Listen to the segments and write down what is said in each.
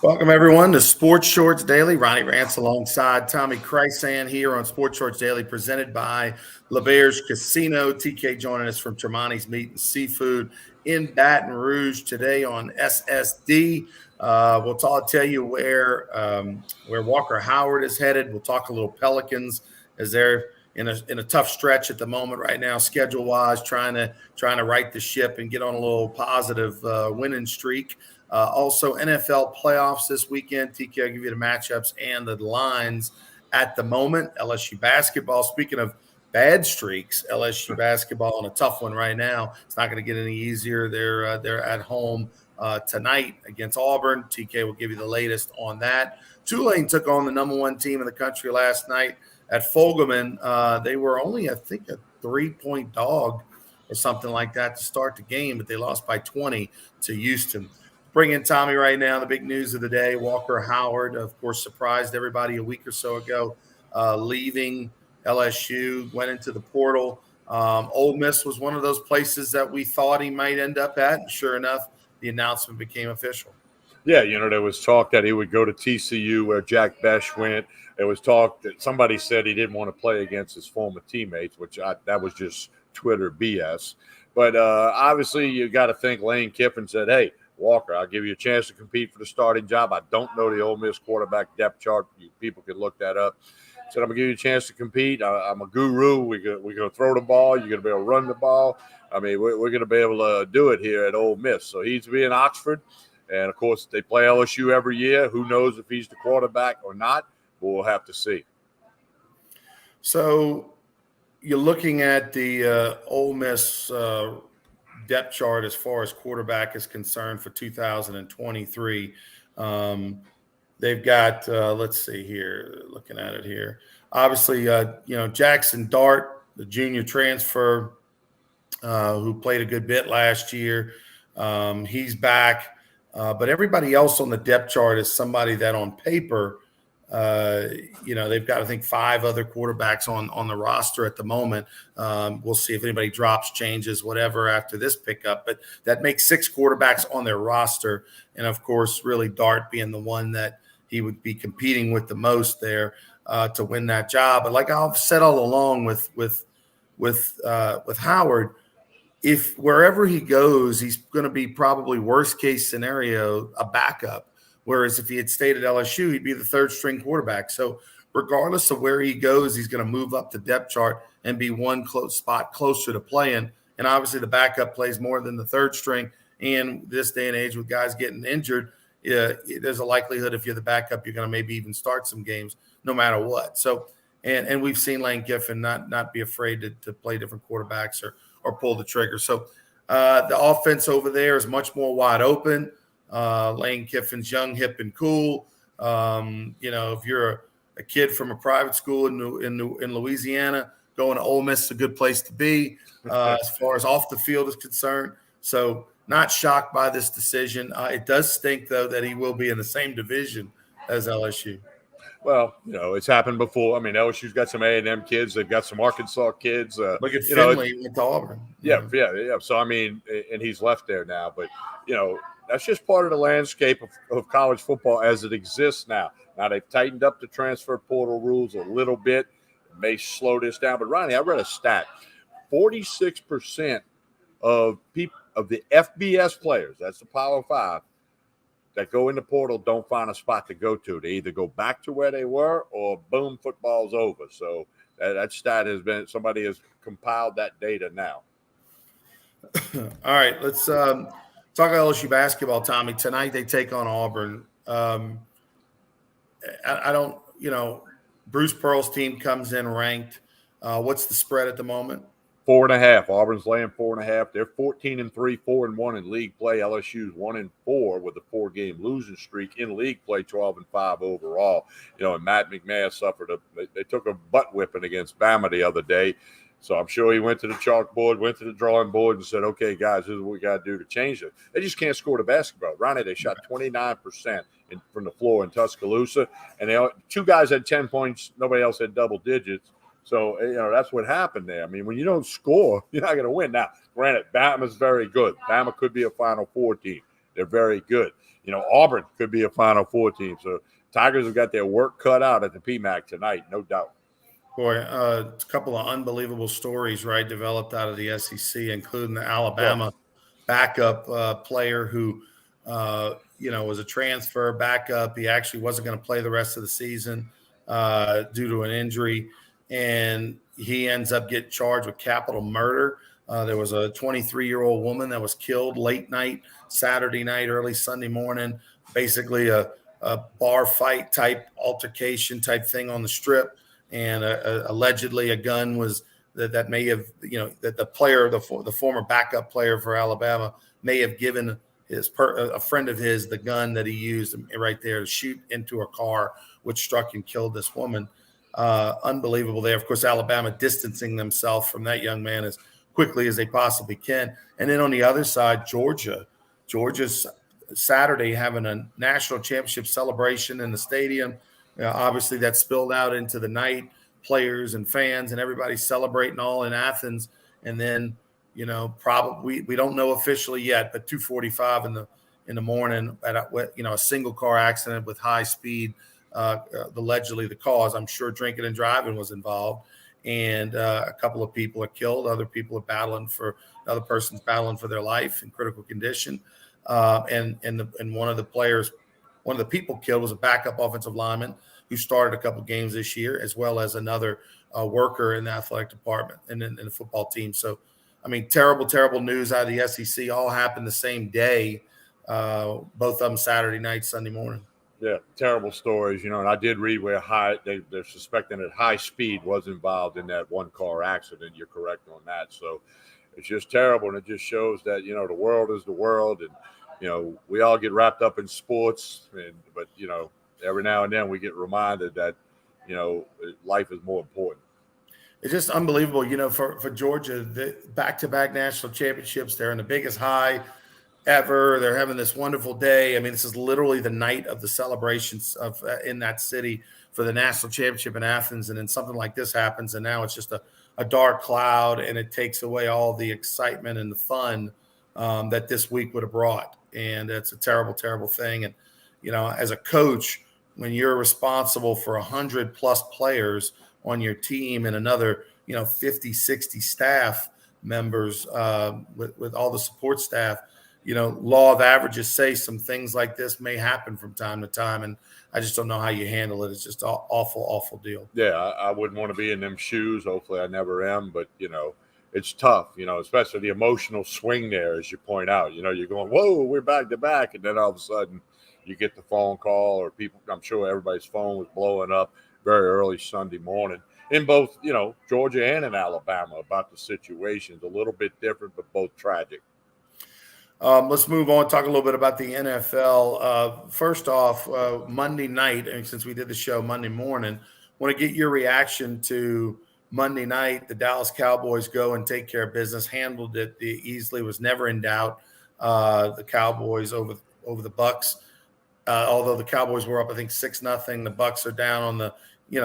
Welcome, everyone, to Sports Shorts Daily. Ronnie Rance alongside Tommy Chrysan here on Sports Shorts Daily, presented by LeBear's Casino. TK joining us from Tremonti's Meat and Seafood in Baton Rouge today on SSD. Tell you where Walker Howard is headed. We'll talk a little Pelicans as they're in a tough stretch at the moment right now, schedule wise, trying to right the ship and get on a little positive winning streak. Also, NFL playoffs this weekend. TK, I'll give you the matchups and the lines at the moment. LSU basketball. Speaking of bad streaks, LSU basketball on a tough one right now. It's not going to get any easier. They're at home tonight against Auburn. TK will give you the latest on that. Tulane took on the number one team in the country last night at Fogelman. They were only, I think, a 3-point dog or something like that to start the game, but they lost by 20 to Houston. Bring in Tommy right now. The big news of the day: Walker Howard, of course, surprised everybody a week or so ago, leaving LSU, went into the portal. Ole Miss was one of those places that we thought he might end up at, and sure enough, the announcement became official. Yeah, there was talk that he would go to TCU where Jack Besh went. There was talk that somebody said he didn't want to play against his former teammates, that was just Twitter BS. But obviously, you got to think Lane Kiffin said, "Hey, Walker, I'll give you a chance to compete for the starting job. I don't know the Ole Miss quarterback depth chart. People can look that up." Said, "I'm going to give you a chance to compete. I'm a guru. We're going to throw the ball. You're going to be able to run the ball. I mean, we're going to be able to do it here at Ole Miss." So he's to be in Oxford. And, of course, they play LSU every year. Who knows if he's the quarterback or not? But we'll have to see. So you're looking at the Ole Miss depth chart as far as quarterback is concerned for 2023. They've got, let's see here, looking at it here. Obviously, Jackson Dart, the junior transfer, who played a good bit last year. He's back. But everybody else on the depth chart is somebody that on paper, they've got, I think, 5 other quarterbacks on the roster at the moment. We'll see if anybody drops, changes, whatever after this pickup. But that makes 6 quarterbacks on their roster. And, of course, really Dart being the one that he would be competing with the most there to win that job. But like I've said all along with Howard, if wherever he goes, he's going to be probably worst case scenario, a backup. Whereas if he had stayed at LSU, he'd be the 3rd string quarterback. So regardless of where he goes, he's going to move up the depth chart and be one close spot closer to playing. And obviously the backup plays more than the 3rd string. And this day and age with guys getting injured, there's a likelihood if you're the backup, you're going to maybe even start some games no matter what. So, and we've seen Lane Kiffin not be afraid to play different quarterbacks or pull the trigger. So the offense over there is much more wide open. Lane Kiffin's young, hip, and cool. If you're a kid from a private school in Louisiana, going to Ole Miss is a good place to be as far as off the field is concerned. So not shocked by this decision. It does stink, though, that he will be in the same division as LSU. Well, it's happened before. I mean, LSU's got some A&M kids. They've got some Arkansas kids. Look at Finley with Auburn. Yeah. So, I mean, and he's left there now. But, that's just part of the landscape of college football as it exists now. Now, they've tightened up the transfer portal rules a little bit. It may slow this down. But, Ronnie, I read a stat. 46% of the FBS players, that's the Power 5, that go in the portal don't find a spot to go to. They either go back to where they were or boom, football's over. So that stat somebody has compiled that data now. All right, let's talk LSU basketball, Tommy. Tonight they take on Auburn. I don't, Bruce Pearl's team comes in ranked. What's the spread at the moment? 4.5. Auburn's laying 4.5. They're 14-3, 4-1 in league play. LSU's 1-4 with a 4-game losing streak in league play, 12-5 overall. And Matt McMahon suffered they took a butt whipping against Bama the other day. So I'm sure he went to the chalkboard, went to the drawing board, and said, "Okay, guys, this is what we got to do to change it." They just can't score the basketball. Ronnie, they shot 29% from the floor in Tuscaloosa, and 2 guys had 10 points. Nobody else had double digits. So, that's what happened there. I mean, when you don't score, you're not going to win. Now, granted, Bama's very good. Bama could be a Final Four team. They're very good. Auburn could be a Final Four team. So Tigers have got their work cut out at the PMAC tonight, no doubt. Boy, a couple of unbelievable stories, right, developed out of the SEC, including the Alabama backup player who, was a transfer backup. He actually wasn't going to play the rest of the season due to an injury, and he ends up getting charged with capital murder. There was a 23-year-old woman that was killed late night, Saturday night, early Sunday morning, basically a bar fight type altercation type thing on the strip. And allegedly a gun was that may have, that the player, the former backup player for Alabama may have given a friend of his the gun that he used right there to shoot into a car, which struck and killed this woman. Unbelievable there. Of course, Alabama distancing themselves from that young man as quickly as they possibly can. And then on the other side, Georgia's Saturday having a national championship celebration in the stadium. Obviously, that spilled out into the night. Players and fans and everybody celebrating all in Athens. And then, probably we don't know officially yet, but 2:45 in the morning at a single car accident with high speed. Allegedly, the cause. I'm sure drinking and driving was involved, and a couple of people are killed. Other people are another person's battling for their life in critical condition. And one of the people killed was a backup offensive lineman who started a couple of games this year, as well as another worker in the athletic department and in the football team. So, I mean, terrible, terrible news out of the SEC. All happened the same day, both of them Saturday night, Sunday morning. Yeah, terrible stories, and I did read where they're suspecting that high speed was involved in that one car accident. You're correct on that. So it's just terrible, and it just shows that the world is the world, and we all get wrapped up in sports, but every now and then we get reminded that life is more important. It's just unbelievable, for Georgia, the back-to-back national championships. They're in the biggest high ever. They're having this wonderful day. I mean, this is literally the night of the celebrations in that city for the national championship in Athens. And then something like this happens, and now it's just a dark cloud, and it takes away all the excitement and the fun that this week would have brought. And it's a terrible, terrible thing. And, as a coach, when you're responsible for 100+ players on your team and another, 50, 60 staff members with all the support staff, law of averages say some things like this may happen from time to time. And I just don't know how you handle it. It's just an awful, awful deal. Yeah, I wouldn't want to be in them shoes. Hopefully I never am. But, it's tough, especially the emotional swing there, as you point out. You're going, whoa, we're back to back. And then all of a sudden you get the phone call, or people, I'm sure everybody's phone was blowing up very early Sunday morning in both, Georgia and in Alabama about the situations. A little bit different, but both tragic. Let's move on, talk a little bit about the NFL. First off, Monday night, and since we did the show Monday morning, want to get your reaction to Monday night. The Dallas Cowboys go and take care of business, handled it easily, was never in doubt. The Cowboys over the Bucks. Although the Cowboys were up, I think 6-0. The Bucks are down on the,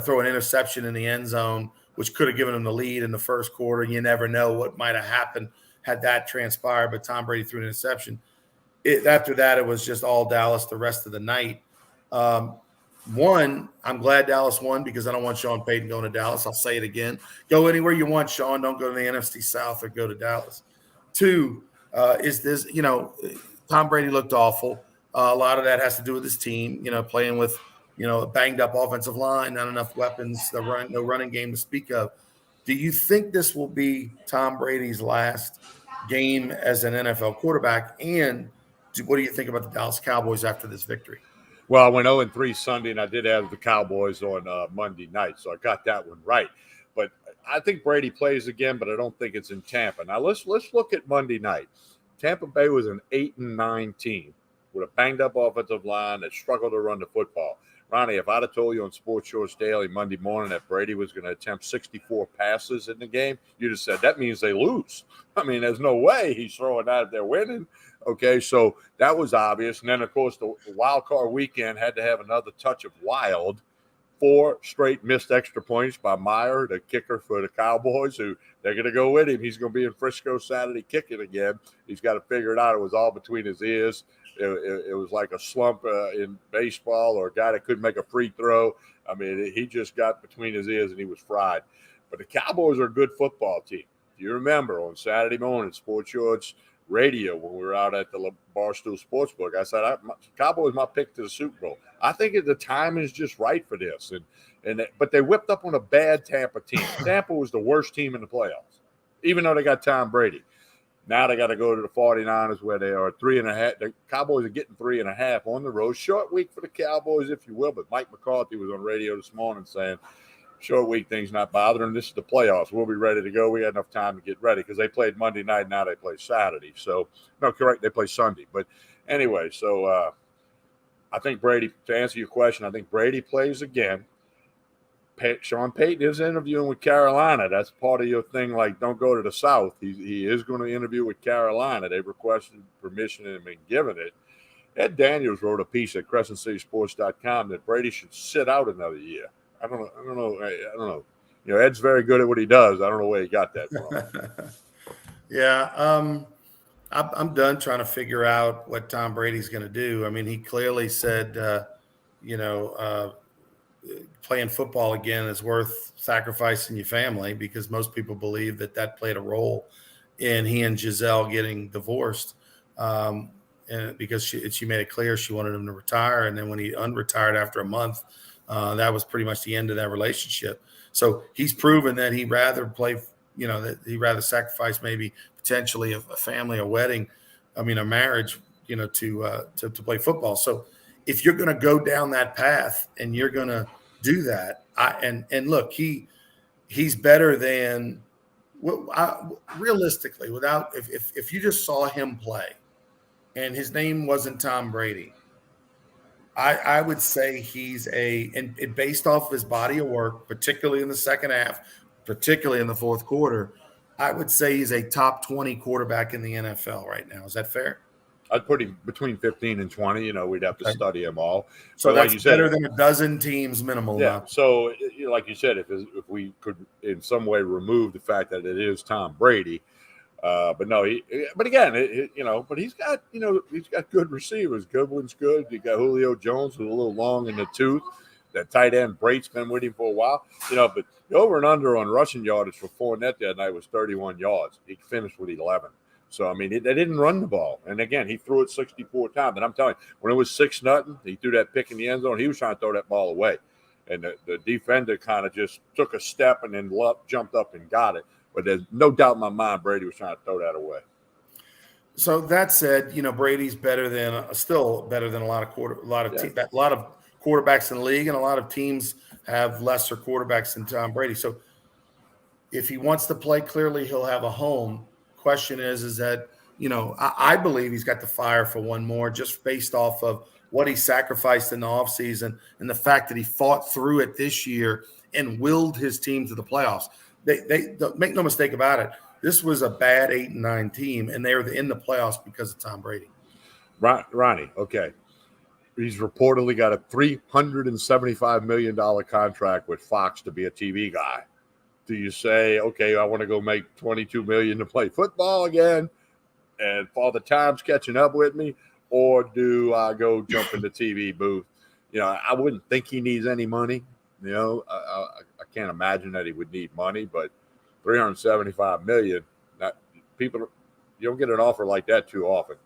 throw an interception in the end zone, which could have given them the lead in the first quarter. You never know what might have happened had that transpired, but Tom Brady threw an interception. After that, it was just all Dallas the rest of the night. One, I'm glad Dallas won because I don't want Sean Payton going to Dallas. I'll say it again. Go anywhere you want, Sean. Don't go to the NFC South or go to Dallas. Two, is this, Tom Brady looked awful. A lot of that has to do with his team, playing with, a banged up offensive line, not enough weapons, no running game to speak of. Do you think this will be Tom Brady's last game as an NFL quarterback? And what do you think about the Dallas Cowboys after this victory? Well, I went 0-3 Sunday, and I did have the Cowboys on Monday night, so I got that one right. But I think Brady plays again, but I don't think it's in Tampa. Now let's look at Monday night. Tampa Bay was an 8-9 team with a banged-up offensive line that struggled to run the football. Ronnie, if I'd have told you on Sports Shorts Daily Monday morning that Brady was going to attempt 64 passes in the game, you'd have said that means they lose. I mean, there's no way he's throwing that if they're winning. Okay, so that was obvious. And then, of course, the wild card weekend had to have another touch of wild. 4 straight missed extra points by Meyer, the kicker for the Cowboys, who they're going to go with him. He's going to be in Frisco Saturday kicking again. He's got to figure it out. It was all between his ears. It was like a slump in baseball, or a guy that couldn't make a free throw. I mean, he just got between his ears and he was fried. But the Cowboys are a good football team. Do you remember on Saturday morning, Sports Yards Radio, when we were out at the Barstool Sportsbook, I said, Cowboys my pick to the Super Bowl. I think the time is just right for this. But they whipped up on a bad Tampa team. Tampa was the worst team in the playoffs, even though they got Tom Brady. Now they got to go to the 49ers where they are 3.5. The Cowboys are getting 3.5 on the road. Short week for the Cowboys, if you will. But Mike McCarthy was on radio this morning saying, short week things not bothering. This is the playoffs. We'll be ready to go. We had enough time to get ready because they played Monday night. Now they play Saturday. So, no, correct. They play Sunday. But anyway, so I think Brady, to answer your question, I think Brady plays again. Sean Payton is interviewing with Carolina. That's part of your thing, like don't go to the South. He is going to interview with Carolina. They've requested permission and been given it. Ed Daniels wrote a piece at CrescentCitySports.com that Brady should sit out another year. I don't know. You know, Ed's very good at what he does. I don't know where he got that from. Yeah, I'm done trying to figure out what Tom Brady's going to do. I mean, he clearly said, playing football again is worth sacrificing your family, because most people believe that played a role in he and Giselle getting divorced. And because she made it clear she wanted him to retire. And then when he unretired after a month, that was pretty much the end of that relationship. So he's proven that he'd rather play, that he'd rather sacrifice maybe potentially a family, a wedding, a marriage, to play football. So if you're going to go down that path and you're going to do that, and look, he's better than realistically, without if you just saw him play and his name wasn't Tom Brady, I would say he's and based off his body of work, particularly in the second half, particularly in the fourth quarter, I would say he's a top 20 quarterback in the NFL right now. Is that fair? I'd put him between 15 and 20. We'd have to study them all. So but that's like you said, better than a dozen teams minimal. Yeah. So, like you said, if we could in some way remove the fact that it is Tom Brady, but no, but again, but he's got good receivers. Goodwin's good. You got Julio Jones, who's a little long in the tooth. That tight end Brate's been with him for a while. But the over and under on rushing yardage for Fournette that night was 31 yards. He finished with 11. So, they didn't run the ball. And, again, he threw it 64 times. And I'm telling you, when it was 6-0, he threw that pick in the end zone. He was trying to throw that ball away. And the defender kind of just took a step and then jumped up and got it. But there's no doubt in my mind Brady was trying to throw that away. So that said, Brady's still better than a lot of quarterbacks in the league, and a lot of teams have lesser quarterbacks than Tom Brady. So if he wants to play, clearly he'll have a home. Question is that, I believe he's got the fire for one more, just based off of what he sacrificed in the offseason and the fact that he fought through it this year and willed his team to the playoffs. They make no mistake about it. This was a bad 8-9 team, and they were in the playoffs because of Tom Brady. Ronnie, okay. He's reportedly got a $375 million contract with Fox to be a TV guy. Do you say, okay, I want to go make $22 million to play football again, and Father Time's catching up with me, or do I go jump in the TV booth? I wouldn't think he needs any money. I can't imagine that he would need money, but $375 million. You don't get an offer like that too often.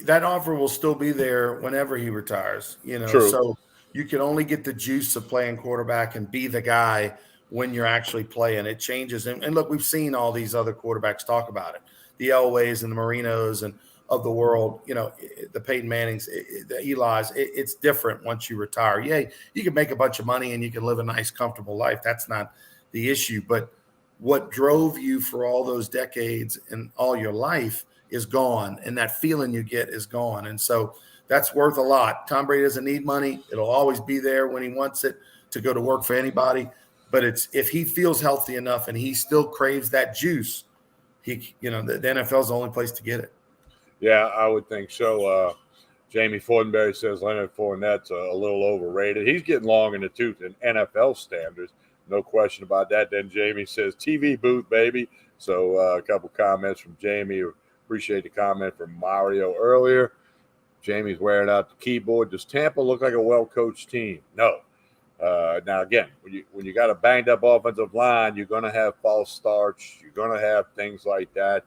That offer will still be there whenever he retires. True. So you can only get the juice of playing quarterback and be the guy when you're actually playing. It changes. And look, we've seen all these other quarterbacks talk about it. The Elways and the Marinos and of the world, the Peyton Mannings, the Eli's. It's different once you retire. Yeah, you can make a bunch of money and you can live a nice, comfortable life. That's not the issue. But what drove you for all those decades and all your life is gone, and that feeling you get is gone. And so that's worth a lot. Tom Brady doesn't need money. It'll always be there when he wants it to go to work for anybody. But it's if he feels healthy enough and he still craves that juice, the NFL is the only place to get it. Yeah, I would think so. Jamie Fortenberry says Leonard Fournette's a little overrated. He's getting long in the tooth in NFL standards. No question about that. Then Jamie says TV booth, baby. So a couple comments from Jamie. Appreciate the comment from Mario earlier. Jamie's wearing out the keyboard. Does Tampa look like a well-coached team? No. Now, again, when you got a banged-up offensive line, you're going to have false starts. You're going to have things like that.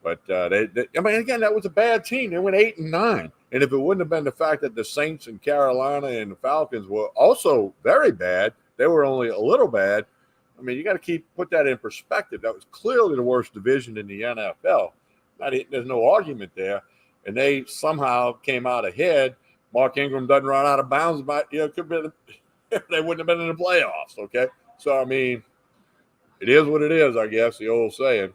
But again, that was a bad team. They went 8-9, and if it wouldn't have been the fact that the Saints and Carolina and the Falcons were also very bad, they were only a little bad. I mean, you got to put that in perspective. That was clearly the worst division in the NFL. There's no argument there, and they somehow came out ahead. Mark Ingram doesn't run out of bounds, but it could be they wouldn't have been in the playoffs. Okay, so I mean, it is what it is. I guess the old saying.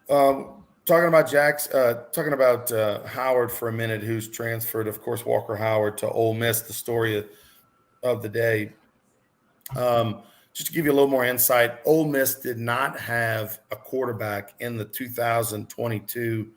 Talking about Howard for a minute, who's transferred, of course, Walker Howard to Ole Miss. The story of the day. Just to give you a little more insight, Ole Miss did not have a quarterback in the 2022,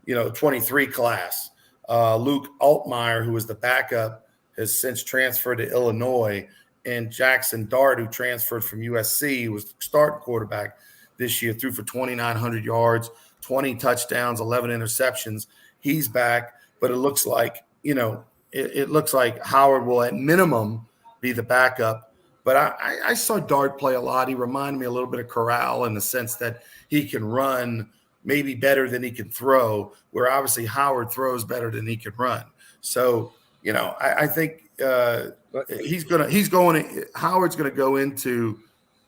23 class. Luke Altmaier, who was the backup, has since transferred to Illinois, and Jackson Dart, who transferred from USC, was the starting quarterback this year, threw for 2,900 yards, 20 touchdowns, 11 interceptions. He's back, but it looks like, it looks like Howard will at minimum be the backup. But I saw Dart play a lot. He reminded me a little bit of Corral in the sense that he can run maybe better than he can throw, where obviously Howard throws better than he can run. So, I think Howard's going to go into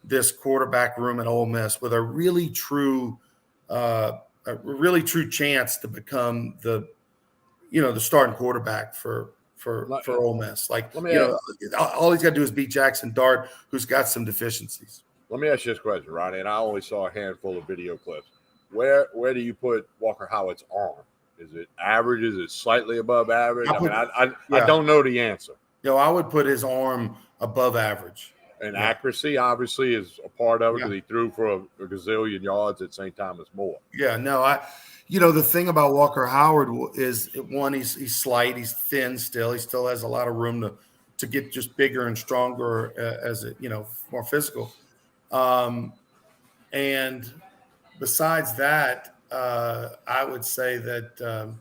this quarterback room at Ole Miss with a really true chance to become the starting quarterback for Ole Miss. All he's got to do is beat Jackson Dart, who's got some deficiencies. Let me ask you this question, Ronnie, and I only saw a handful of video clips. Where do you put Walker Howard's arm? Is it average? Is it slightly above average? I don't know the answer. I would put his arm above average. And accuracy, obviously, is a part of it because he threw for a gazillion yards at St. Thomas More. Yeah, no, the thing about Walker Howard is, one, he's slight, he's thin still. He still has a lot of room to get just bigger and stronger more physical. And besides that, I would say that,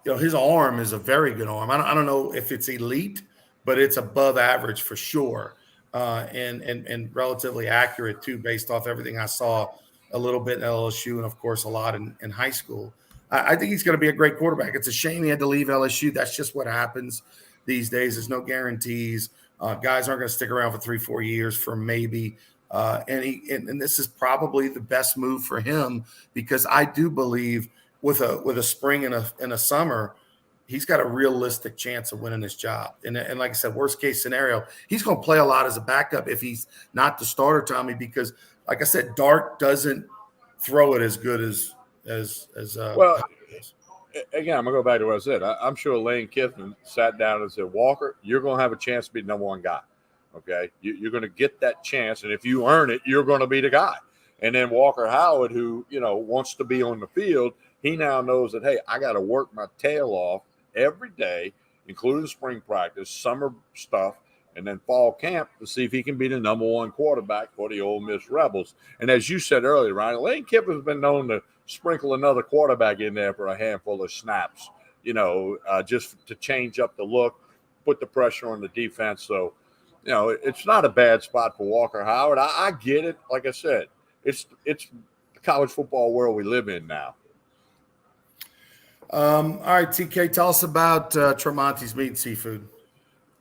his arm is a very good arm. I don't know if it's elite, but it's above average for sure. And relatively accurate too, based off everything I saw a little bit in LSU and of course a lot in high school. I think he's going to be a great quarterback. It's a shame he had to leave LSU. That's just what happens these days. There's no guarantees. Guys aren't going to stick around for 3-4 years for maybe. And this is probably the best move for him, because I do believe with a spring and a summer, he's got a realistic chance of winning this job. And like I said, worst case scenario, he's going to play a lot as a backup if he's not the starter, Tommy, because like I said, Dart doesn't throw it as good as again, I'm going to go back to what I said. I'm sure Lane Kiffin sat down and said, Walker, you're going to have a chance to be the number one guy. Okay. You're going to get that chance. And if you earn it, you're going to be the guy. And then Walker Howard, who, wants to be on the field, he now knows that, hey, I got to work my tail off every day, including spring practice, summer stuff, and then fall camp to see if he can be the number one quarterback for the Ole Miss Rebels. And as you said earlier, Ryan, Lane Kiffin's been known to sprinkle another quarterback in there for a handful of snaps, just to change up the look, put the pressure on the defense. So, it's not a bad spot for Walker Howard. I get it. Like I said, it's the college football world we live in now. All right, TK, tell us about Tremonti's Meat and Seafood.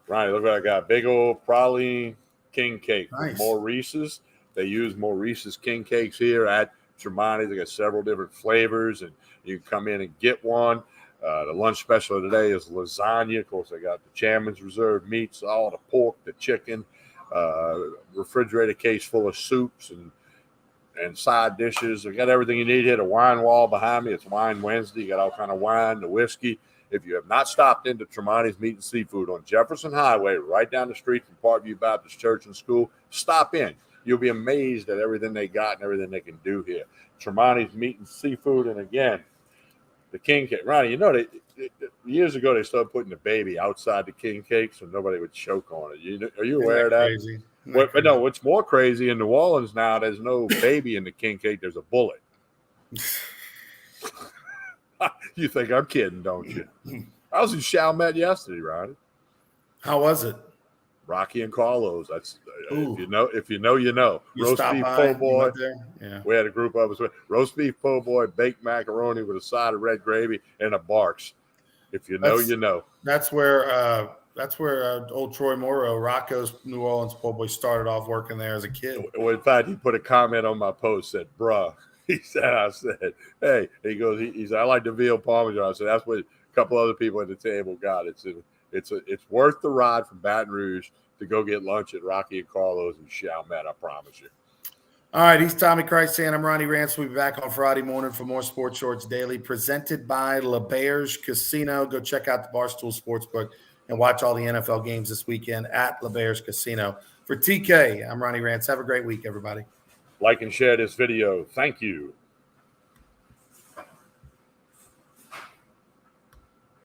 Right, look what I got. Big old praline king cake. Nice. Maurice's. They use Maurice's king cakes here at Tremonti's. They got several different flavors, and you can come in and get one. The lunch special today is lasagna. Of course, they got the Chairman's Reserve meats, all the pork, the chicken, refrigerator case full of soups and side dishes. They got everything you need here. The wine wall behind me, it's Wine Wednesday. You got all kind of wine, the whiskey. If you have not stopped into Tremonti's Meat and Seafood on Jefferson Highway, right down the street from Parkview Baptist Church and School, stop in. You'll be amazed at everything they got and everything they can do here. Tremonti's Meat and Seafood, and again, the king cake. Ronnie, years ago they started putting the baby outside the king cake so nobody would choke on it. Are you aware of that? Crazy? But no, what's more crazy in New Orleans now, there's no baby in the king cake, there's a bullet. You think I'm kidding, don't you? I was in Chalmette yesterday, Ronnie. How was it? Rocky and Carlos. That's Ooh. if you know, you know. You Roast stopped beef by, po' you boy. went there? Yeah. We had a group of us with roast beef po' boy, baked macaroni with a side of red gravy, and a Barks. If you know, you know. That's where old Troy Morrow, Rocco's New Orleans po' boy, started off working there as a kid. Well, in fact, he put a comment on my post, said, bruh. I said, hey, he goes, he said, I like the veal parmesan. I said, that's what a couple other people at the table got. It's worth the ride from Baton Rouge to go get lunch at Rocky and Carlos and Chalmette, I promise you. All right, he's Tommy Christ saying I'm Ronnie Rance. We'll be back on Friday morning for more Sports Shorts Daily, presented by LeBears Casino. Go check out the Barstool Sportsbook and watch all the NFL games this weekend at LeBears Casino. For TK, I'm Ronnie Rance. Have a great week, everybody. Like and share this video. Thank you.